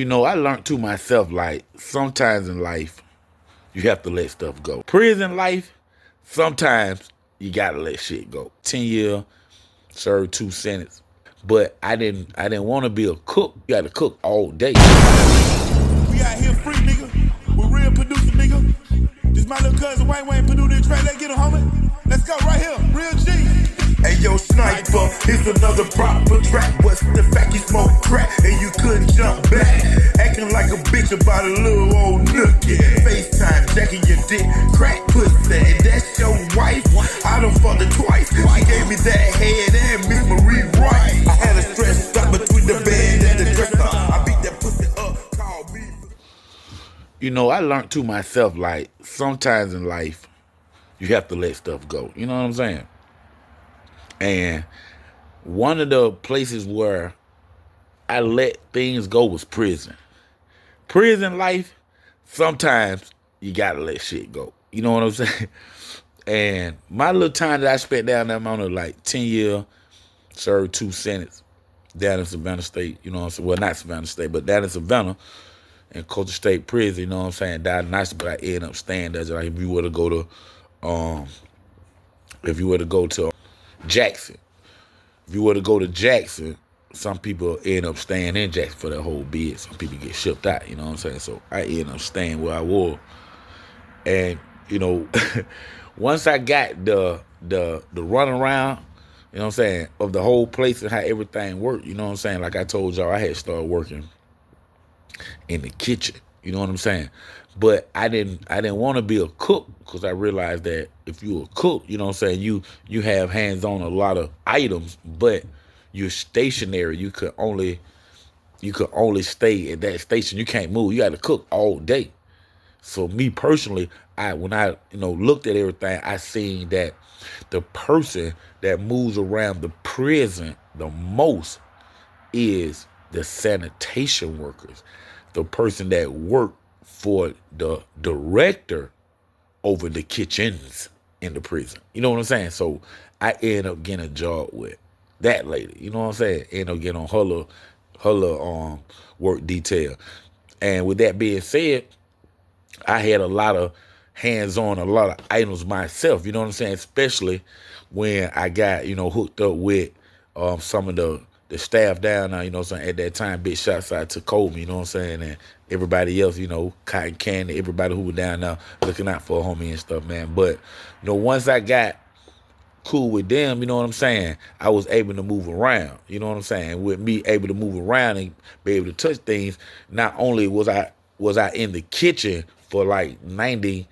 I learned to myself, like, sometimes in life, you have to let stuff go. Prison life, sometimes you gotta let shit go. 10 year, served 2 sentences. But I didn't want to be a cook. You gotta cook all day. We out here free, nigga. With real producer, nigga. This my little cousin Wayne produced this track. Let's get him, homie. Let's go right here. Real G. Hey yo, sniper, here's another proper track. What's the fact you smoke crack and you couldn't jump back? Acting like a bitch about a little old nookie. FaceTime, jacking your dick, crack pussy. And that's your wife? I done fucked her twice. She gave me that head and Miss Marie Wright. I had a stress stop between the bed and the dresser. I beat that pussy up, call me. I learned to myself, like, sometimes in life, you have to let stuff go. You know what I'm saying? And one of the places where I let things go was prison. Prison life, sometimes you gotta let shit go. You know what I'm saying? And my little time that I spent down there, I'm on like 10 year, served 2 sentences down in Savannah State. You know what I'm saying? Well, not Savannah State, but down in Savannah in Coastal State Prison. You know what I'm saying? Died nice, but I ended up staying there. Like if you were to go to Jackson. If you were to go to Jackson, some people end up staying in Jackson for their whole bid. Some people get shipped out, you know what I'm saying? So I end up staying where I was. And, once I got the run around, you know what I'm saying, of the whole place and how everything worked, you know what I'm saying? Like I told y'all, I had started working in the kitchen. You know what I'm saying? But I didn't want to be a cook because I realized that if you're a cook, you know what I'm saying, you have hands on a lot of items, but you're stationary. You could only stay at that station. You can't move. You got to cook all day. So me personally, when I looked at everything, I seen that the person that moves around the prison the most is the sanitation workers, the person that work for the director over the kitchens in the prison. You know what I'm saying? So I end up getting a job with that lady. You know what I'm saying? End up getting on her little work detail. And with that being said, I had a lot of hands-on, a lot of items myself. You know what I'm saying? Especially when I got, hooked up with some of the staff down there, you know what I'm saying? At that time, big shots out to Kobe, you know what I'm saying? And everybody else, Cotton Candy, everybody who was down there looking out for a homie and stuff, man. But, once I got cool with them, you know what I'm saying, I was able to move around, you know what I'm saying? With me able to move around and be able to touch things, not only was I in the kitchen for like 90%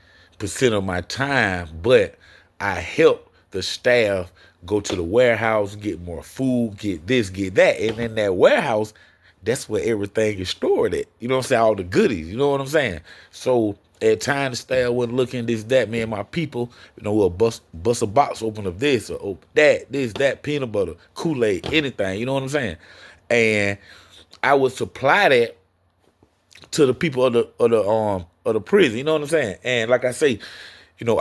of my time, but I helped the staff go to the warehouse, get more food, get this, get that. And in that warehouse, that's where everything is stored at. You know what I'm saying? All the goodies. You know what I'm saying? So at times the staff wasn't looking this, that, me and my people, we'll bust a box open of this or open that, this, that, peanut butter, Kool-Aid, anything. You know what I'm saying? And I would supply that to the people of the prison. You know what I'm saying? And like I say,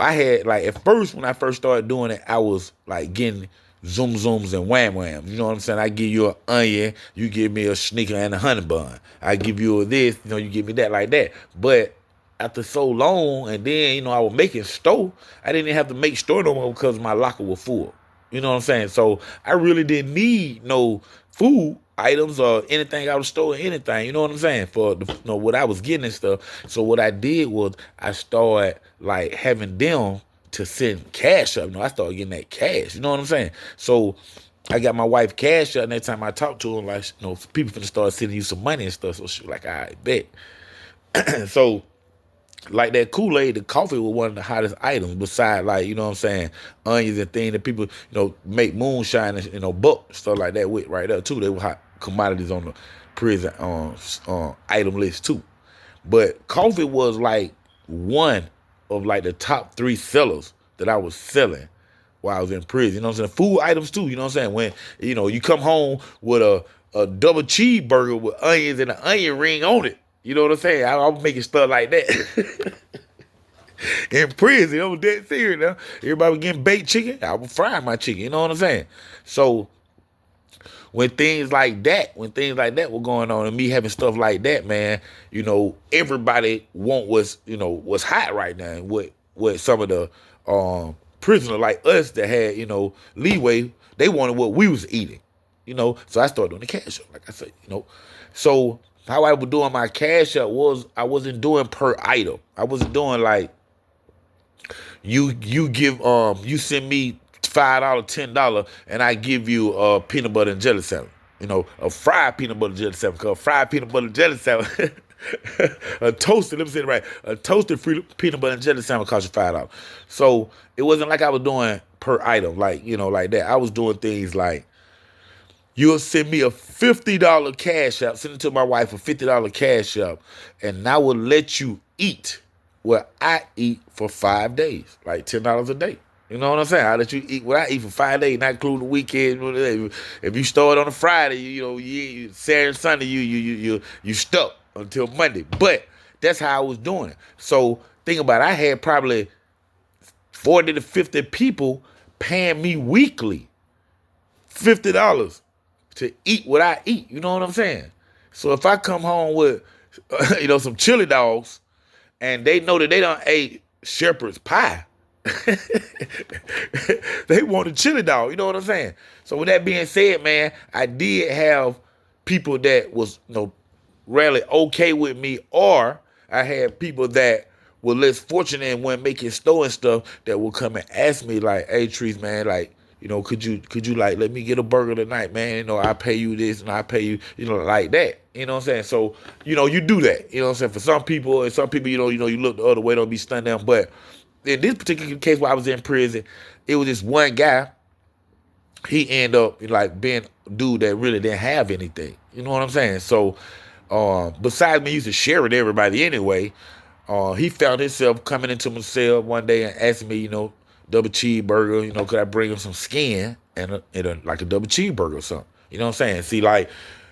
I had, like, at first, when I first started doing it, I was, like, getting zoom zooms and wham whams. You know what I'm saying? I give you an onion, you give me a sneaker and a honey bun. I give you a this, you give me that, like that. But after so long, and then, I was making store, I didn't even have to make store no more because my locker was full. You know what I'm saying? So I really didn't need no food items or anything out of the store or anything, you know what I'm saying, for what I was getting and stuff. So what I did was I started like having them to send cash up. I started getting that cash, you know what I'm saying? So I got my wife cash up, and that time I talked to her, like, people finna start sending you some money and stuff. So she was like, all right, bet. So like that Kool-Aid, the coffee was one of the hottest items besides, like, you know what I'm saying, onions and things that people, make moonshine and, buck, stuff like that with right there, too. They were hot commodities on the prison item list, too. But coffee was, like, one of, like, the top 3 sellers that I was selling while I was in prison. You know what I'm saying? Food items, too, you know what I'm saying? When, you come home with a double cheeseburger with onions and an onion ring on it. You know what I'm saying? I'm making stuff like that. In prison, I'm dead serious now. Everybody was getting baked chicken. I was frying my chicken. You know what I'm saying? So when things like that were going on, and me having stuff like that, man, everybody want what's hot right now, and what some of the prisoners like us that had leeway, they wanted what we was eating, So I started doing the cash up, like I said, So how I was doing my cash up was I wasn't doing per item. I wasn't doing like you send me $5, $10, and I give you a peanut butter and jelly sandwich. A fried peanut butter jelly sandwich. Because fried peanut butter jelly sandwich, a toasted peanut butter and jelly sandwich costs you $5. So it wasn't like I was doing per item, like that. I was doing things like, you'll send me a $50 cash app, send it to my wife a $50 cash app, and I will let you eat what I eat for 5 days, like $10 a day. You know what I'm saying? I'll let you eat what I eat for 5 days, not including the weekend. If you start on a Friday, you Saturday and Sunday, you stuck until Monday. But that's how I was doing it. So think about it. I had probably 40 to 50 people paying me weekly $50 to eat what I eat. You know what I'm saying? So if I come home with, some chili dogs, and they know that they done ate shepherd's pie, they want a chili dog. You know what I'm saying? So with that being said, man, I did have people that was, rarely okay with me, or I had people that were less fortunate and weren't making store and stuff that would come and ask me like, "Hey, Trees, man, like, could you like let me get a burger tonight, man? I pay you this and I pay you, like that." You know what I'm saying? So, you do that. You know what I'm saying? For some people, and some people, you look the other way, don't be stunned down. But in this particular case where I was in prison, it was this one guy. He ended up like being a dude that really didn't have anything. You know what I'm saying? So, besides me used to share with everybody anyway, he found himself coming into my cell one day and asking me, double cheeseburger, could I bring him some skin and like a double cheeseburger or something? You know what I'm saying? See, like,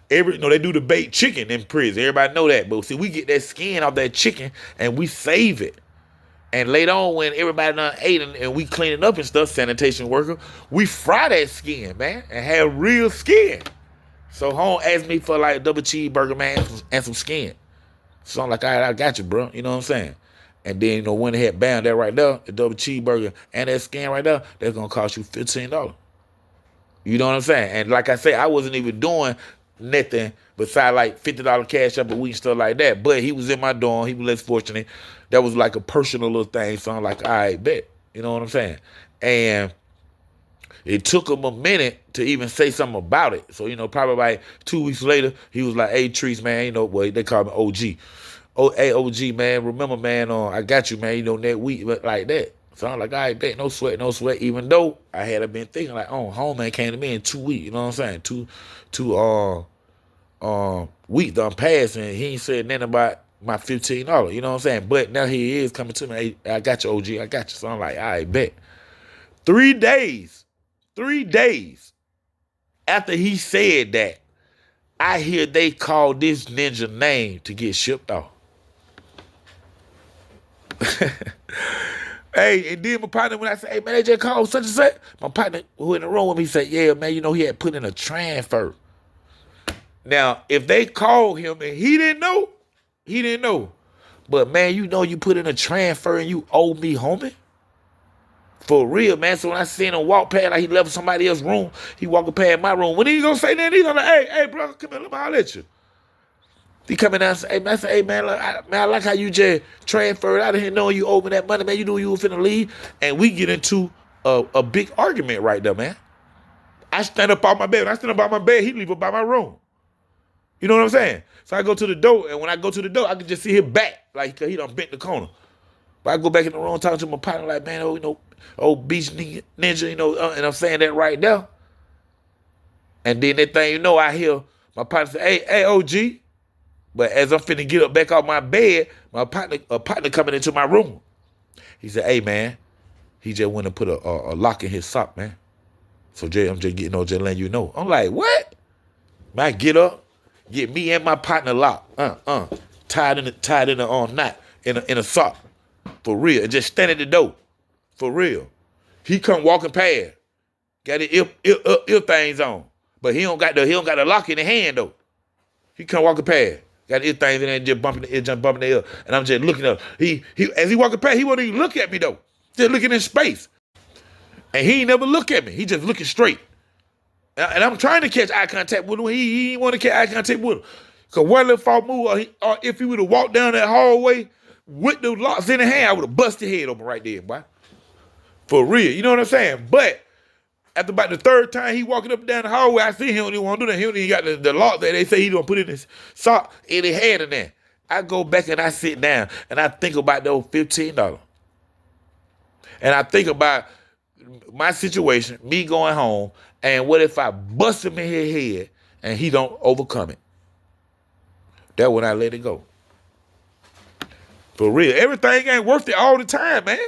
they do the baked chicken in prison. Everybody know that. But see, we get that skin off that chicken and we save it. And later on, when everybody done ate and we clean it up and stuff, sanitation worker, we fry that skin, man, and have real skin. So home asked me for like a double cheeseburger, man, and some skin. So I'm like, all right, I got you, bro. You know what I'm saying? And then, when they had bound that right there, the double cheeseburger and that skin right there, that's going to cost you $15. You know what I'm saying? And like I said, I wasn't even doing nothing besides like $50 cash up a week and stuff like that. But he was in my dorm. He was less fortunate. That was like a personal little thing. So I'm like, all right, bet. You know what I'm saying? And it took him a minute to even say something about it. So, probably like 2 weeks later, he was like, "Hey, Trees, man, well, they call me OG. Oh, hey, OG, man, remember, man, I got you, man, that week, but like that." So I'm like, all right, bet, no sweat, even though I had been thinking like, home man came to me in 2 weeks, you know what I'm saying? Two weeks done passed, and he ain't said nothing about my $15, you know what I'm saying? But now he is coming to me, "Hey, I got you, OG, I got you." So I'm like, all right, bet. 3 days after he said that, I hear they call this ninja name to get shipped off. Hey, and then my partner, when I say, "Hey, man, they just called such and such," my partner who in the room with me said, "Yeah, man, he had put in a transfer." Now, if they called him and he didn't know. But, man, you put in a transfer and you owe me, homie. For real, man. So when I seen him walk past, like he left somebody else's room, he walking past my room. When he gonna say that, he's gonna like, hey, bro, come here, let me holler at you. He come in and say, "Hey, man, look, I like how you just transferred out of here knowing you owe me that money, man. You knew you were finna leave." And we get into a big argument right there, man. I stand up on my bed. When I stand up on my bed, he leave up by my room. You know what I'm saying? So I go to the door, and when I go to the door, I can just see his back, like he done bent the corner. But I go back in the room, talking to my partner, like, "Man, old beach ninja, and I'm saying that right there." And then that thing, I hear my partner say, hey, OG. But as I'm finna get up back off my bed, my partner coming into my room. He said, "Hey, man, he just went and put a lock in his sock, man. So Jay, I'm just getting just letting you know." I'm like, "What?" Man, I get up, get me and my partner locked, tied in a knot in a sock, for real, and just stand at the door, for real. He come walking past, got his ear things on, But he don't got the lock in the hand though. He come walking past. Got his things in there and just bumping the air. And I'm just looking up. He as he walking past, he won't even look at me though. Just looking in space. And he ain't never look at me. He just looking straight. And I'm trying to catch eye contact with him. He ain't want to catch eye contact with him. Cause one little false move, or if he would have walked down that hallway with the locks in the hand, I would have busted his head open right there, boy. For real, you know what I'm saying? But after about the third time he walking up and down the hallway, I see he don't even want to do that. He don't even got the lock that they say he don't put in his sock in his hand in there. I go back and I sit down and I think about those $15. And I think about my situation, me going home, and what if I bust him in his head and he don't overcome it? That's when I let it go. For real. Everything ain't worth it all the time, man.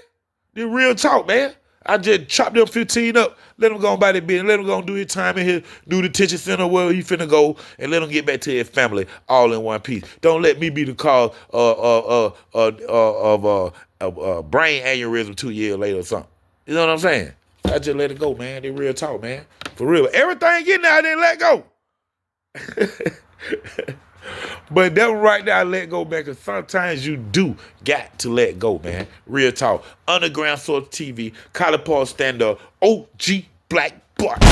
This real talk, man. I just chopped them 15 up, let him go on by the business, let him go and do his time in here, do the detention center where he finna go, and let him get back to his family all in one piece. Don't let me be the cause of brain aneurysm 2 years later or something. You know what I'm saying? I just let it go, man. They real talk, man. For real. Everything getting there, I didn't let go. But that one right there, I let go, man, because sometimes you do got to let go, man. Real talk. Underground Source TV, College Park stand-up, OG Black Block.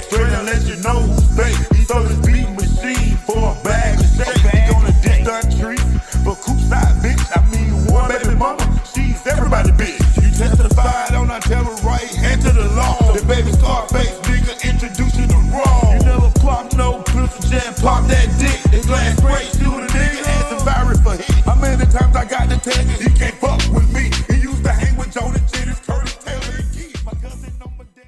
Straight and let you know who's fake. He sold his beat machine for a bag of shake. He on a distant tree for coupside, bitch. I mean, one baby mama, she's everybody, bitch. You testified on our terror right hand to the law. The baby Scarface, nigga,